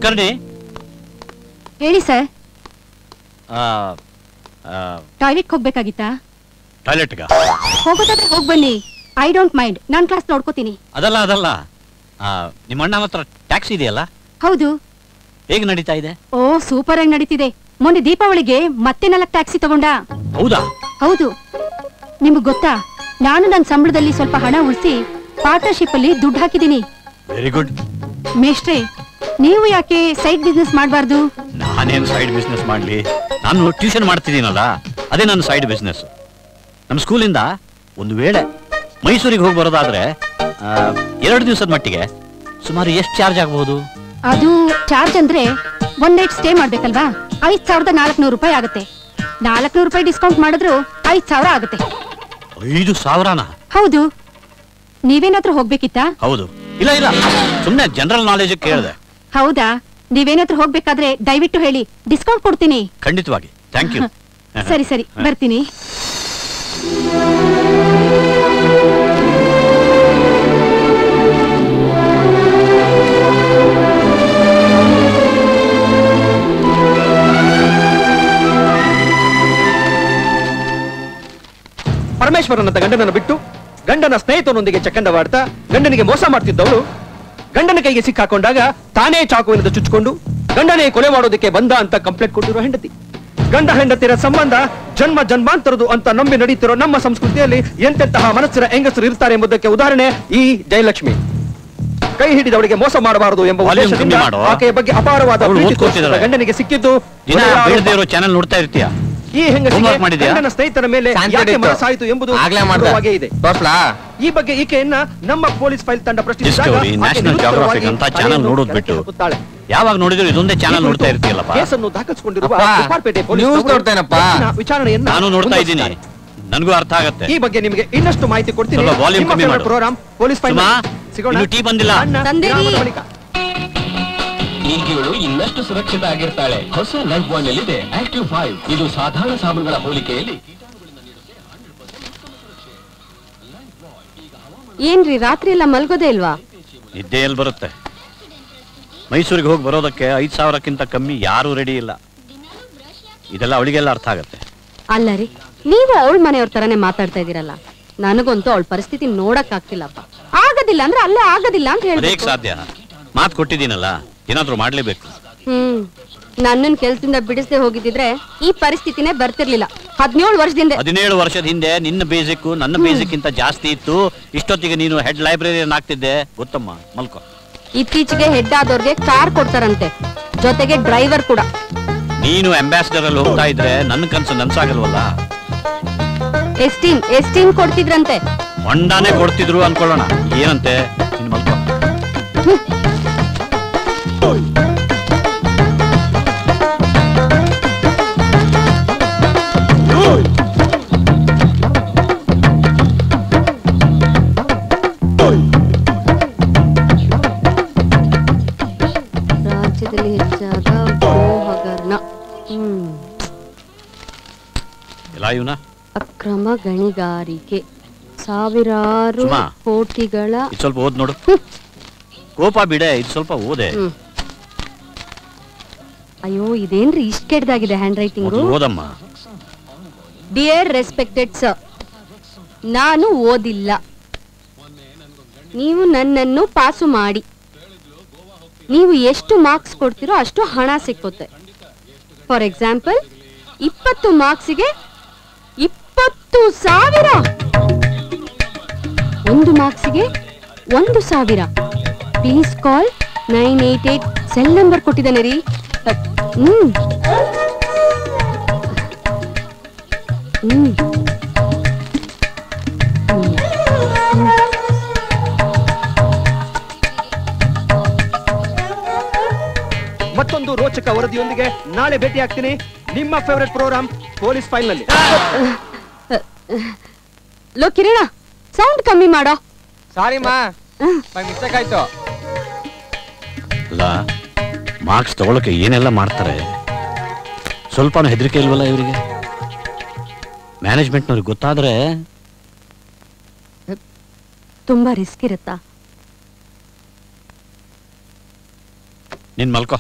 ಕುಲಕರ್ಣಿ ಹೇಳಿ sir. Toilet ಹೋಗ್ಬೇಕಾಗಿತ್ತಾ? ಟಾಯ್ಲೆಟ್ಗ ಹೋಗೋದಾದ್ರೆ ಹೋಗ್ ಬನ್ನಿ, I don't mind, non class ನೋಡ್ಕೋತೀನಿ. ಅದಲ್ಲ ನಿಮ್ಮ ಅಣ್ಣ ಹತ್ರ ಟ್ಯಾಕ್ಸಿ ಇದೆಯಲ್ಲ? ಹೌದು. ಹೇಗೆ ನಡೀತಾ ಇದೆ? ಓ ಸೂಪರ್ ಆಗಿ ನಡೀತಿದೆ. ಮೊನ್ನೆ ದೀಪಾವಳಿಗೆ ಮತ್ತೆ 4 ಟ್ಯಾಕ್ಸಿ ತಗೊಂಡ. ಹೌದಾ? ಹೌದು. ನಿಮಗ್ ಗೊತ್ತಾ, ನಾನು ನನ್ನ ಸಂಬಳದಲ್ಲಿ ಸ್ವಲ್ಪ ಹಣ ಉಳಿಸಿ ಪಾರ್ಟ್ನರ್ಶಿಪ್ ಅಲ್ಲಿ ದುಡ್ಡು ಹಾಕಿದೀನಿ. Very good. ಮೇಷ್ಟ್ರೆ, ನೀವು ಯಾಕೆ ಸೈಡ್ ಬಿಸ್ನೆಸ್ ಮಾಡಬಾರ್ದು? ನಾನೇನು ಸೈಡ್ ಬಿಸ್ನೆಸ್ ಮಾಡ್ಲಿ? ನಾನು ಟ್ಯೂಷನ್ ಮಾಡ್ತಿದ್ದೀನಲ್ಲ, ಅದೇ ನನ್ನ ಸೈಡ್ ಬಿಸ್ನೆಸ್. ನಮ್ಮ ಸ್ಕೂಲಿಂದ ಒಂದು ವೇಳೆ ಮೈಸೂರಿಗೆ ಹೋಗಿ ಬರೋದಾದ್ರೆ 2 ದಿವಸದ ಮಟ್ಟಿಗೆ ಸುಮಾರು ಎಷ್ಟು ಚಾರ್ಜ್ ಆಗಬಹುದು? ಅದು ಚಾರ್ಜ್ ಅಂದ್ರೆ 1 ನೈಟ್ ಸ್ಟೇ ಮಾಡ್ಬೇಕಲ್ವಾ, 5400 ರೂಪಾಯಿ ಆಗುತ್ತೆ. 400 ರೂಪಾಯಿ ಡಿಸ್ಕೌಂಟ್ ಮಾಡಿದ್ರು 5000 ಆಗುತ್ತೆ. 5000ನಾ? ಹೌದು. ನೀವೇನಾದ್ರೂ ಹೋಗ್ಬೇಕಿತ್ತಾ? ಹೌದು. ಇಲ್ಲ ಸುಮ್ನೆ ಜನರಲ್ ನಾಲೆಜ್ ಕೇಳಿದೆ. ಹೌದಾ? ನೀವೇನಾದ್ರೂ ಹೋಗ್ಬೇಕಾದ್ರೆ ದಯವಿಟ್ಟು ಹೇಳಿ, ಡಿಸ್ಕೌಂಟ್ ಕೊಡ್ತೀನಿ. ಖಂಡಿತವಾಗಿ. Thank you. ಸರಿ ಬರ್ತೀನಿ. ಪರಮೇಶ್ವರನಂತ ಗಂಡನನ್ನು ಬಿಟ್ಟು ಗಂಡನ ಸ್ನೇಹಿತನೊಂದಿಗೆ ಚಕ್ಕಂಡವಾಡ್ತಾ ಗಂಡನಿಗೆ ಮೋಸ ಮಾಡ್ತಿದ್ದವಳು ಗಂಡನ ಕೈಗೆ ಸಿಕ್ಕಾಕೊಂಡಾಗ ತಾನೇ ಚಾಕುವಿನಿಂದ ಚುಚ್ಚಿಕೊಂಡು ಗಂಡನೇ ಕೊಲೆ ಮಾಡೋದಕ್ಕೆ ಬಂದ ಅಂತ ಕಂಪ್ಲೇಂಟ್ ಕೊಟ್ಟಿರೋ ಹೆಂಡತಿ. ಗಂಡ ಹೆಂಡತಿರ ಸಂಬಂಧ ಜನ್ಮ ಜನ್ಮಾಂತರದು ಅಂತ ನಂಬಿ ನಡೀತಿರೋ ನಮ್ಮ ಸಂಸ್ಕೃತಿಯಲ್ಲಿ ಎಂತೆಂತಹ ಮನಸ್ಸಿನ ಹೆಂಗಸರು ಇರ್ತಾರೆ ಎಂಬುದಕ್ಕೆ ಉದಾಹರಣೆ ಈ ಜಯಲಕ್ಷ್ಮಿ. ಕೈ ಹಿಡಿದವಳಿಗೆ ಮೋಸ ಮಾಡಬಾರದು ಎಂಬ ಉದ್ದೇಶದಿಂದ ಆಕೆಯ ಬಗ್ಗೆ ಅಪಾರವಾದ ಗಂಡನಿಗೆ ಸಿಕ್ಕಿದ್ದು. ಚಾನೆಲ್ ನೋಡ್ತಾ ಇರ್ತೀಯ? ಈ ಹೆಂಗಸಿಗೆ ಗಂಡನ ಸ್ನೇಹಿತರ ಮೇಲೆ ಯಾಕೆ ಮನಸ್ಸಾಯಿತು ಎಂಬುದು ಇದೆ. ಈ ಬಗ್ಗೆ ಈಕೆಯನ್ನ ನಮ್ಮ ಪೊಲೀಸ್ ಫೈಲ್ ತಂಡ ಪ್ರಶ್ನಿಸಿದಾಗ ನ್ಯಾಷನಲ್ ಜಿಯೋಗ್ರಫಿಕ್ ಅಂತ ಚಾನೆಲ್ ನೋಡೋದು ಬಿಟ್ಟು ಯಾವಾಗ ನೋಡಿದ್ರು ಇದೊಂದೇ ಚಾನೆಲ್ ನೋಡ್ತಾ ಇರ್ತೀಯಲ್ಲಪ್ಪ. ಕೇಸನ್ನು ದಾಖಲಿಸಿಕೊಂಡಿರುವ ಉಪ್ಪಾರಪೇಟೆ ಪೊಲೀಸ್ ವಿಚಾರಣೆಯನ್ನ ನಾನು ನೋಡ್ತಾ ಇದ್ದೀನಿ, ನನಗೂ ಅರ್ಥ ಆಗುತ್ತೆ. ಈ ಬಗ್ಗೆ ನಿಮಗೆ ಇನ್ನಷ್ಟು ಮಾಹಿತಿ ಕೊಡ್ತೀನಿ. ಪ್ರೋಗ್ರಾಮ್ ಪೊಲೀಸ್ ಫೈಲ್ ಸಿಗೋಣ. ಟೀ ಬಂದಿಲ್ಲ. ಈಕೆಗಳು ಇನ್ನಷ್ಟು ಸುರಕ್ಷಿತ ಆಗಿರ್ತಾಳೆ. ಹೊಸ ಲೈಫ್ ಬಾಯ್ ನಲ್ಲಿದೆ ಆಕ್ಟಿವ್ 5. ಇದು ಸಾಧಾರಣ ಸಾಬೂನುಗಳ ಹೋಲಿಕೆಯಲ್ಲಿ. ಏನ್ರಿ ರಾತ್ರಿ ಎಲ್ಲ ಮಲ್ಗೋದೇ ಇಲ್ವಾ? ನಿದ್ದೆ ಎಲ್ಲಿ ಬರುತ್ತೆ? ಮೈಸೂರಿಗೆ ಹೋಗಿ ಬರೋದಕ್ಕೆ 5000ಕ್ಕಿಂತ ಕಮ್ಮಿ ಯಾರು ರೆಡಿ ಇಲ್ಲ. ಇದೆಲ್ಲ ಅವಳಿಗೆಲ್ಲ ಅರ್ಥ ಆಗತ್ತೆ. ಅಲ್ಲ ರೀ, ನೀವು ಅವಳ ಮನೆಯವ್ರ ತರನೇ ಮಾತಾಡ್ತಾ ಇದೀರಲ್ಲ. ನನಗಂತೂ ಅವಳ ಪರಿಸ್ಥಿತಿ ನೋಡಕ್ ಆಗ್ತಿಲ್ಲಪ್ಪ. ಆಗೋದಿಲ್ಲ ಅಂದ್ರೆ ಅಲ್ಲೇ ಆಗೋದಿಲ್ಲ ಅಂತ ಹೇಳ್ಬೇಕು. ಸಾಧ್ಯ? ಮಾತು ಕೊಟ್ಟಿದ್ದೀನಲ್ಲ, ಏನಾದ್ರೂ ಮಾಡ್ಲೇಬೇಕು. ನನ್ನನ್ ಕೆಲ್ಸದಿಂದ ಬಿಡಿಸದೆ ಹೋಗಿದ್ರೆ ಈ ಪರಿಸ್ಥಿತಿನೇ ಬರ್ತಿರ್ಲಿಲ್ಲ. 17 ವರ್ಷದ ಹಿಂದೆ ನಿನ್ನ ಬೇಸಿಕ್ ನನ್ನ ಬೇಸಿಕ್ ಇಂತ ಜಾಸ್ತಿ ಇತ್ತು. ಇಷ್ಟೊತ್ತಿಗೆ ನೀನು ಹೆಡ್ ಲೈಬ್ರರಿಯನ್ ಆಗ್ತಿದ್ದೆ ಗೊತ್ತಮ್ಮ. ಮಲ್ಕೋ. ಇತ್ತೀಚೆಗೆ ಹೆಡ್ ಆದವ್ರಿಗೆ ಕಾರ್ ಕೊಡ್ತಾರಂತೆ, ಜೊತೆಗೆ ಡ್ರೈವರ್ ಕೂಡ. ನೀನು ಅಂಬಾಸಿಡರ್ ಅಲ್ಲಿ ಹೋಗ್ತಾ ಇದ್ರೆ ನನ್ನ ಕನ್ಸು ನನ್ಸಾಗಲ್ವಲ್ಲ. ಎಸ್ಟೀನ್ ಕೊಡ್ತಿದ್ರಂತೆ. ಹೊಂಡಾನೆ ಕೊಡ್ತಿದ್ರು ಅನ್ಕೊಳ್ಳೋಣ. ಏನಂತೆ? ನೀನು ಮಲ್ಕೋ. ರಾಜ್ಯದಲ್ಲಿ ಹೆಚ್ಚಾದ ಗೋಹಗರಣ, ಅಕ್ರಮ ಗಣಿಗಾರಿಕೆ, ಸಾವಿರಾರು ಕೋಟಿಗಳ. ಸ್ವಲ್ಪ ಓದ್ ನೋಡು. ಕೋಪ ಬಿಡೆ, ಇದು ಸ್ವಲ್ಪ ಓದೆ. ಅಯ್ಯೋ, ಇದೇನ್ರಿ ಇಷ್ಟ ಕೆಟ್ಟದಾಗಿದೆ ಹ್ಯಾಂಡ್ ರೈಟಿಂಗ್. ಓದಮ್ಮ. ಡಿಯರ್ ರೆಸ್ಪೆಕ್ಟೆಡ್ ಸರ್, ನಾನು ಓದಿಲ್ಲ. ನೀವು ನನ್ನನ್ನು ಪಾಸು ಮಾಡಿ. ನೀವು ಎಷ್ಟು ಮಾರ್ಕ್ಸ್ ಕೊಡ್ತೀರೋ ಅಷ್ಟು ಹಣ ಸಿಕ್ಕುತ್ತೆ. For example, 20 ಮಾರ್ಕ್ಸಿಗೆ 20,000. 1 ಮಾರ್ಕ್ಸಿಗೆ 1,000. Please call 988 cell number ಕೊಟ್ಟಿದ್ದಾನೆ ರೀ. ಮತ್ತೊಂದು ರೋಚಕ ವರದಿಯೊಂದಿಗೆ ನಾಳೆ ಭೇಟಿ ಆಗ್ತೀನಿ. ನಿಮ್ಮ ಫೇವರೇಟ್ ಪ್ರೋಗ್ರಾಮ್ ಪೊಲೀಸ್ ಫೈಲ್ ನಲ್ಲಿ. ಲೋ ಕಿರಣ, ಸೌಂಡ್ ಕಮ್ಮಿ ಮಾಡೋ. ಸಾರಿ ಮಾ, ಮಿಸ್ಟೇಕ್ ಆಯ್ತು. ಅಲ್ಲ, ಮಾರ್ಕ್ಸ್ ತಗೊಳಕ್ಕೆ ಏನೆಲ್ಲ ಮಾಡ್ತಾರೆ. ಸ್ವಲ್ಪನೂ ಹೆದರಿಕೆ ಇಲ್ವಲ್ಲ ಇವರಿಗೆ? ಮ್ಯಾನೇಜ್ಮೆಂಟ್ನವ್ರಿಗೆ ಗೊತ್ತಾದ್ರೆ ತುಂಬಾ ರಿಸ್ಕ್ ಇರುತ್ತಾ? ನಿನ್ ಮಲ್ಕೋ.